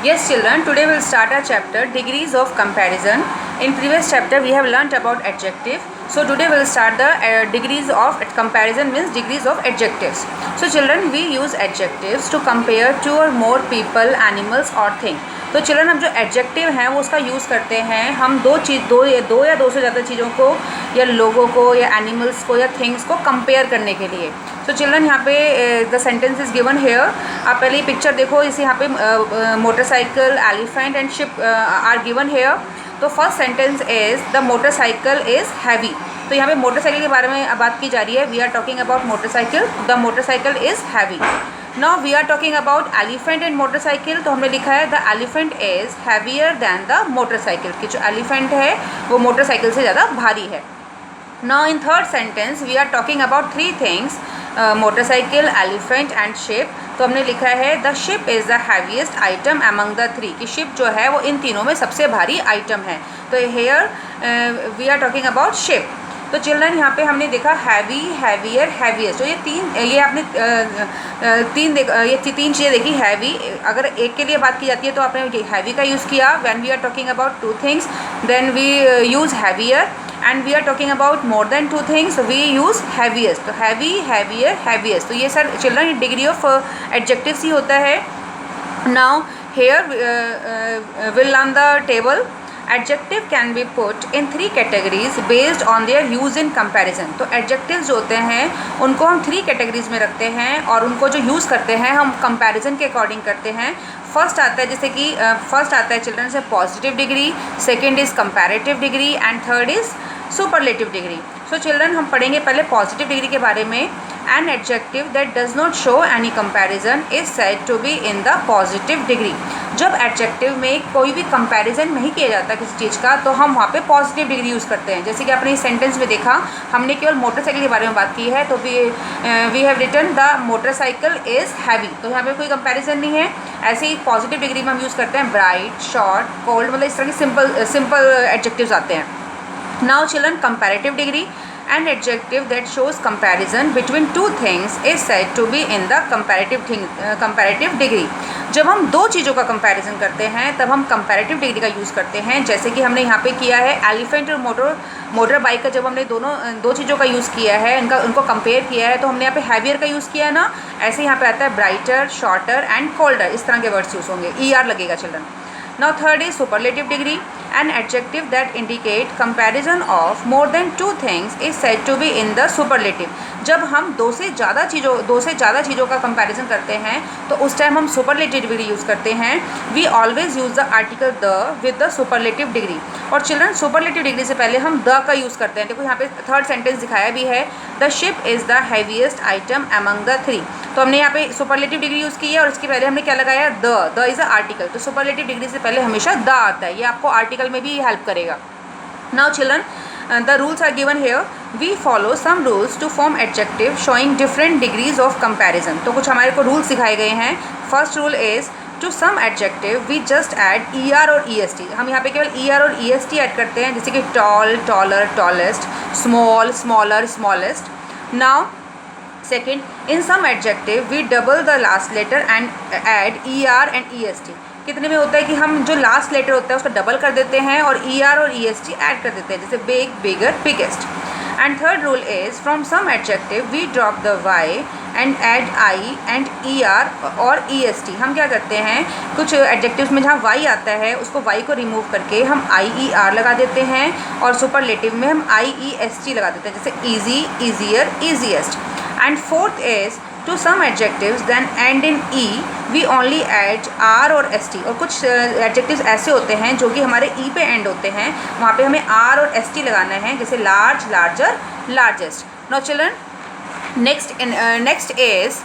Yes children, today we will start our chapter degrees of comparison. In previous chapter we have learnt about adjective. So today we will start the degrees of comparison, means degrees of adjectives. So children, we use adjectives to compare two or more people, animals or thing. तो children हम जो adjective हैं वो उसका use करते हैं हम दो या दो से ज़्यादा चीज़ों को या लोगों को या एनिमल्स को या थिंग्स को कंपेयर करने के लिए. तो चिल्ड्रन यहाँ पे the sentence is given here. आप पहले ये पिक्चर देखो, इसे यहाँ पे motorcycle, elephant and ship are given here. तो first sentence is the motorcycle is heavy. तो यहाँ पे मोटरसाइकिल के बारे में बात की जा रही है. We are talking about motorcycle. The motorcycle is heavy. Now we are talking about elephant and motorcycle. तो हमने लिखा है the elephant is heavier than the motorcycle, कि जो एलिफेंट है वो मोटरसाइकिल से ज़्यादा भारी है. Now in third sentence we are talking about three things, motorcycle, elephant and ship. तो हमने लिखा है the ship is the heaviest item among the three, कि शिप जो है वो इन तीनों में सबसे भारी आइटम है. तो here we are talking about ship. तो चिल्ड्रन यहाँ पे हमने देखा हैवी, हैवियर, हैवीएस्ट. तो ये आपने ये तीन चीज़ें देखी. हैवी, अगर एक के लिए बात की जाती है तो आपने हैवी का यूज़ किया. When we are talking about two things then we use heavier. And we are talking about more than two things we use heaviest. तो हैवी, हैवियर, हैवीएस्ट. तो ये sir children degree of adjectives ही होता है. Now here will learn the table. Adjective can be put in three categories based on their use in comparison. तो adjectives जो होते हैं उनको हम थ्री कैटेगरीज में रखते हैं और उनको जो यूज़ करते हैं हम कंपैरिजन के अकॉर्डिंग करते हैं. फर्स्ट आता है, जैसे कि फर्स्ट आता है चिल्ड्रन से positive degree, second is comparative degree and third is superlative degree. So children हम पढ़ेंगे पहले पॉजिटिव डिग्री के बारे में. An adjective that does not show any comparison is said to be in the positive degree. जब adjective में कोई भी कंपैरिजन नहीं किया जाता किसी चीज़ का तो हम वहाँ पे पॉजिटिव डिग्री यूज़ करते हैं. जैसे कि आपने इस सेंटेंस में देखा, हमने केवल मोटरसाइकिल के बारे में बात की है. तो we have written the motorcycle is heavy. तो यहाँ पे कोई कंपैरिजन नहीं है. ऐसे ही पॉजिटिव डिग्री में हम यूज़ करते हैं ब्राइट, शॉर्ट, कोल्ड, मतलब इस तरह के सिंपल एडजेक्टिव्स आते हैं. Now children comparative degree. An adjective that shows comparison between two things is said to be in the comparative degree. जब हम दो चीज़ों का कंपैरिजन करते हैं तब हम कंपैरेटिव डिग्री का यूज़ करते हैं. जैसे कि हमने यहाँ पे किया है एलिफेंट और मोटर बाइक का. जब हमने दो चीज़ों का यूज़ किया है, उनको कंपेयर किया है, तो हमने यहाँ पे हैवियर का यूज़ किया है ना. ऐसे यहाँ पे आता है ब्राइटर, शॉर्टर एंड कोल्डर. इस तरह के वर्ड्स यूज़ होंगे. ER लगेगा children. Now third is superlative degree. An adjective that indicate comparison of more than two things is said to be in the superlative. जब हम दो से ज़्यादा चीज़ों का कंपैरिजन करते हैं तो उस टाइम हम सुपरलेटिव डिग्री यूज़ करते हैं. We always use the article the with the superlative degree. और चिल्ड्रन सुपरलेटिव डिग्री से पहले हम द का यूज़ करते हैं. देखो यहाँ पे थर्ड सेंटेंस दिखाया भी है, the ship is the heaviest item among the three. तो हमने यहाँ पे सुपरलेटिव डिग्री यूज़ की है और इसके पहले हमने क्या लगाया, द इज़ अ आर्टिकल. तो सुपरलेटिव डिग्री से पहले हमेशा द आता है. ये आपको आर्टिकल में भी हेल्प करेगा. Now children the rules are given here. We follow some rules to form adjective showing different degrees of comparison. तो कुछ हमारे को रूल्स सिखाए गए हैं. First rule is to some adjective we just add ER और EST. हम यहाँ पे केवल ER और EST ऐड करते हैं, जैसे कि tall, taller, tallest, small, smaller, smallest. Now second, in some adjective we double the last letter and add ER and EST. कितने में होता है कि हम जो लास्ट लेटर होता है उसका डबल कर देते हैं और ER और EST ऐड कर देते हैं, जैसे big, bigger, biggest. And third rule is from some adjective we drop the Y and add I and ER और EST. हम क्या करते हैं, कुछ एडजेक्टिव्स में जहाँ Y आता है उसको Y को रिमूव करके हम IER लगा देते हैं और सुपरलेटिव में हम IEST लगा देते हैं, जैसे easy, easier, easiest. And fourth is to some adjectives then end in E we only add R और ST. और कुछ adjectives ऐसे होते हैं जो कि हमारे E पे end होते हैं, वहाँ पे हमें R और ST लगाना है, जैसे large, larger, largest. Now children, next is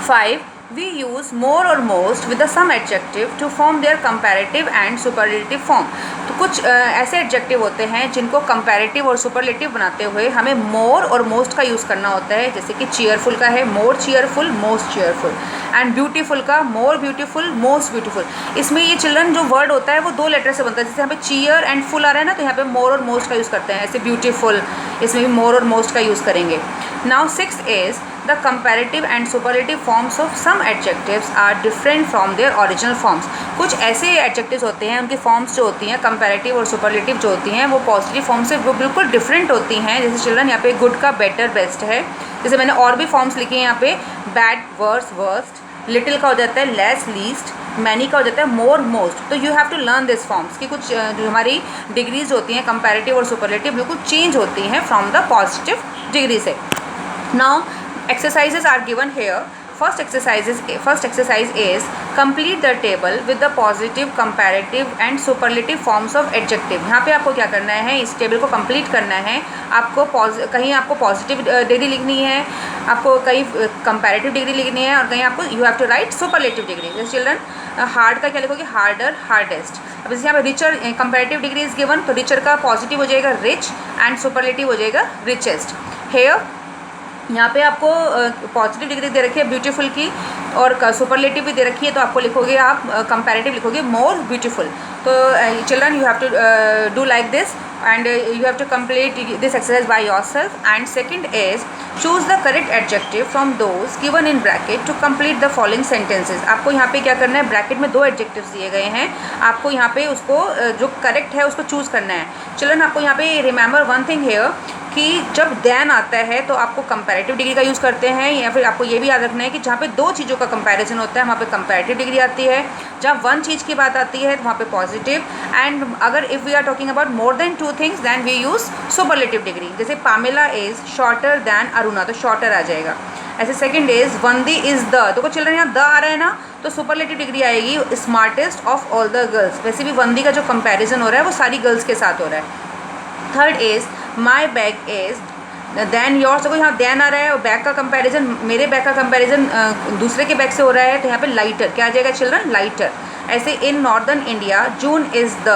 5. We use more or most with the some adjective to form their comparative and superlative form. तो कुछ ऐसे एडजेक्टिव होते हैं जिनको कंपैरेटिव और सुपरलेटिव बनाते हुए हमें मोर और मोस्ट का यूज़ करना होता है. जैसे कि चीयरफुल का है more cheerful, most cheerful. And beautiful का मोर ब्यूटीफुल, मोस्ट ब्यूटीफुल. इसमें ये चिल्ड्रन जो वर्ड होता है वो दो लेटर से बनता है. जैसे यहाँ पे चीयर एंड फुल आ रहा है ना, तो यहाँ पे मोर और मोस्ट का यूज़ करते हैं. ऐसे ब्यूटीफुल, इसमें भी मोर और मोस्ट का यूज़ करेंगे. Now 6 is the the comparative and superlative forms of some adjectives are different from their original forms. कुछ ऐसे एडजेक्टिव्स होते हैं, उनकी फॉर्म्स जो होती हैं कंपैरेटिव और सुपरलेटिव जो होती हैं वो पॉजिटिव फॉर्म से वो बिल्कुल डिफरेंट होती हैं। जैसे चिल्ड्रन यहाँ पे गुड का बेटर बेस्ट है, जैसे मैंने और भी फॉर्म्स लिखे हैं यहाँ पे, बैड वर्स वर्स्ट, लिटिल का हो जाता है लेस लीस्ट, मैनी का हो जाता है मोर मोस्ट। तो you have to learn this forms कि कुछ जो हमारी डिग्रीज होती हैं कंपैरेटिव और सुपरलेटिव बिल्कुल चेंज होती हैं फ्रॉम द पॉजिटिव डिग्री से। Now exercises are given here. First exercise is complete the table with the positive, comparative and superlative forms of adjective। यहाँ पे आपको क्या करना है, इस टेबल को कंप्लीट करना है। आपको कहीं आपको पॉजिटिव डिग्री लिखनी है, आपको कहीं कंपैरेटिव डिग्री लिखनी है, और कहीं आपको you have to write superlative degree. जैसे चिल्ड्रन हार्ड का क्या लिखोगे, हार्डर हार्डेस्ट। अब जैसे यहाँ पे richer comparative degree is given, तो रिचर का पॉजिटिव हो जाएगा रिच एंड सुपरलेटिव हो जाएगा रिचेस्ट। हेयर यहाँ पे आपको पॉजिटिव डिग्री दे रखी है ब्यूटीफुल की, और सुपरलेटिव भी दे रखी है, तो आपको लिखोगे आप कंपैरेटिव लिखोगे मोर ब्यूटीफुल। तो children you have to do like this and you have to complete this exercise by yourself. And second is choose the correct adjective from those given in bracket to complete the following sentences। आपको यहाँ पे क्या करना है, bracket में 2 adjectives दिए गए हैं, आपको यहाँ पे उसको जो करेक्ट है उसको चूज़ करना है। चिल्ड्रन आपको यहाँ पे रिमेंबर वन थिंग हेयर कि जब देन आता है तो आपको कंपैरेटिव डिग्री का यूज़ करते हैं, या फिर आपको ये भी याद रखना है कि जहाँ पे 2 चीज़ों का कंपैरिजन होता है वहाँ पे कंपैरेटिव डिग्री आती है, जब 1 चीज़ की बात आती है तो वहाँ पे पॉजिटिव, एंड अगर if we are talking about more than 2 things then we use superlative degree. जैसे Pamela is shorter than Aruna, तो शॉर्टर आ जाएगा। ऐसे second is Vandi is the, तो चिल्ड्रन यहाँ द आ रहा है ना, तो सुपरलेटिव डिग्री आएगी smartest of all the girls. वैसे भी वंदी का जो कंपैरिजन हो रहा है वो सारी गर्ल्स के साथ हो रहा है। Third is my bag is then yours, देखो यहाँ देन आ रहा है और बैग का कंपैरिजन, मेरे बैग का कंपैरिजन दूसरे के बैग से हो रहा है, तो यहाँ पे लाइटर क्या आ जाएगा चिल्ड्रन, लाइटर। ऐसे in northern India June is the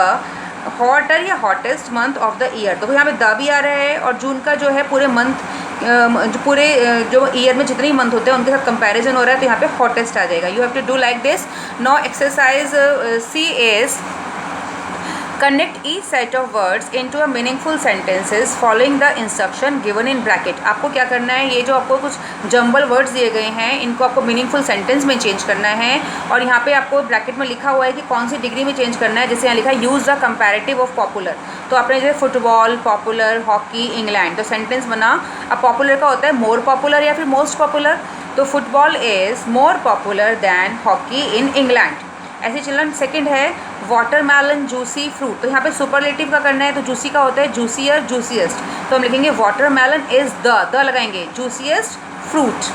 hotter या hottest month of the year, तो यहाँ पे द भी आ रहा है, और जून का जो है पूरे मंथ पूरे जो ईयर में जितने ही मंथ होते हैं उनके साथ कंपैरिजन हो रहा है, तो यहाँ पे हॉटेस्ट आ जाएगा। You have to do like this. Now exercise C is connect each set of words into a meaningful sentences following the instruction given in bracket। आपको क्या करना है, ये जो आपको कुछ जंबल वर्ड्स दिए गए हैं इनको आपको मीनिंगफुल सेंटेंस में चेंज करना है, और यहाँ पे आपको ब्रैकेट में लिखा हुआ है कि कौन सी डिग्री में चेंज करना है। जैसे यहाँ लिखा है use the comparative of popular, तो आपने जैसे फुटबॉल, पॉपुलर, हॉकी, इंग्लैंड, तो सेंटेंस बना। अब पॉपुलर का होता है मोर पॉपुलर या फिर मोस्ट पॉपुलर, तो football is more popular than hockey in England. ऐसे चिल्ड्रन सेकंड है वाटरमेलन जूसी फ्रूट, तो यहाँ पे सुपरलेटिव का करना है, तो जूसी का होता है जूसियर जूसीएस्ट, तो हम लिखेंगे वाटरमेलन इज़ द लगाएंगे juiciest fruit.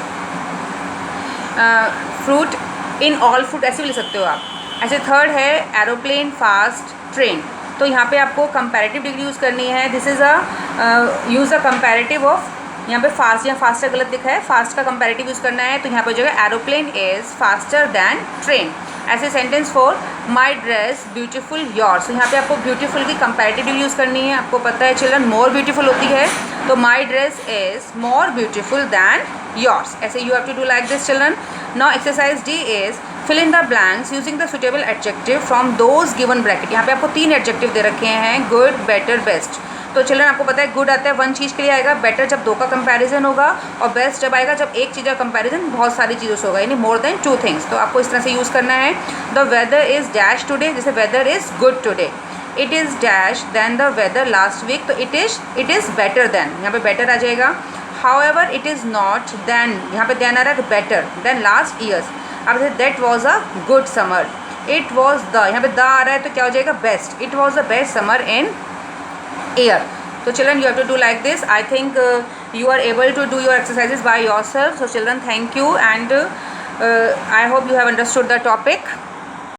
Fruit in all fruit ऐसे भी लिख सकते हो आप। ऐसे थर्ड है एरोप्लेन फास्ट ट्रेन, तो यहाँ पे आपको कंपैरेटिव डिग्री यूज़ करनी है। This is use a comparative of, यहाँ पे फास्ट या फास्टर गलत लिखा है, फास्ट का कंपैरेटिव यूज़ करना है, तो यहाँ पे जो है aeroplane is faster than train. ऐसे sentence 4 my dress beautiful yours, तो यहाँ पे आपको ब्यूटीफुल की कंपैरेटिव यूज़ करनी है। आपको पता है चिल्ड्रन मोर ब्यूटीफुल होती है, तो my dress is more beautiful than yours. ऐसे you have to do like this children. Now exercise D is fill in the blanks using the suitable adjective from those given bracket. यहाँ पे आपको 3 adjective दे रखे हैं, good, better, best. तो children आपको पता है गुड आता है 1 चीज़ के लिए आएगा, बेटर जब 2 का कंपैरिजन होगा, और बेस्ट जब आएगा जब 1 चीज़ का कंपैरिजन बहुत सारी चीज़ों से होगा, यानी मोर देन 2 थिंग्स। तो आपको इस तरह से यूज़ करना है। The weather is dash today, जैसे weather is good today. It is dash than the weather last week, तो इट इज़ बेटर दैन, यहाँ पे बेटर आ जाएगा। However it is not than, यहाँ पे दैन आ रहा है, तो बेटर दैन लास्ट ईयर्स। अब जैसे that was a good summer, it was the, यहाँ पे द आ रहा है तो क्या हो जाएगा best, it was the best summer in year. So children, you have to do like this. I think you are able to do your exercises by yourself. So children, thank you, and I hope you have understood the topic.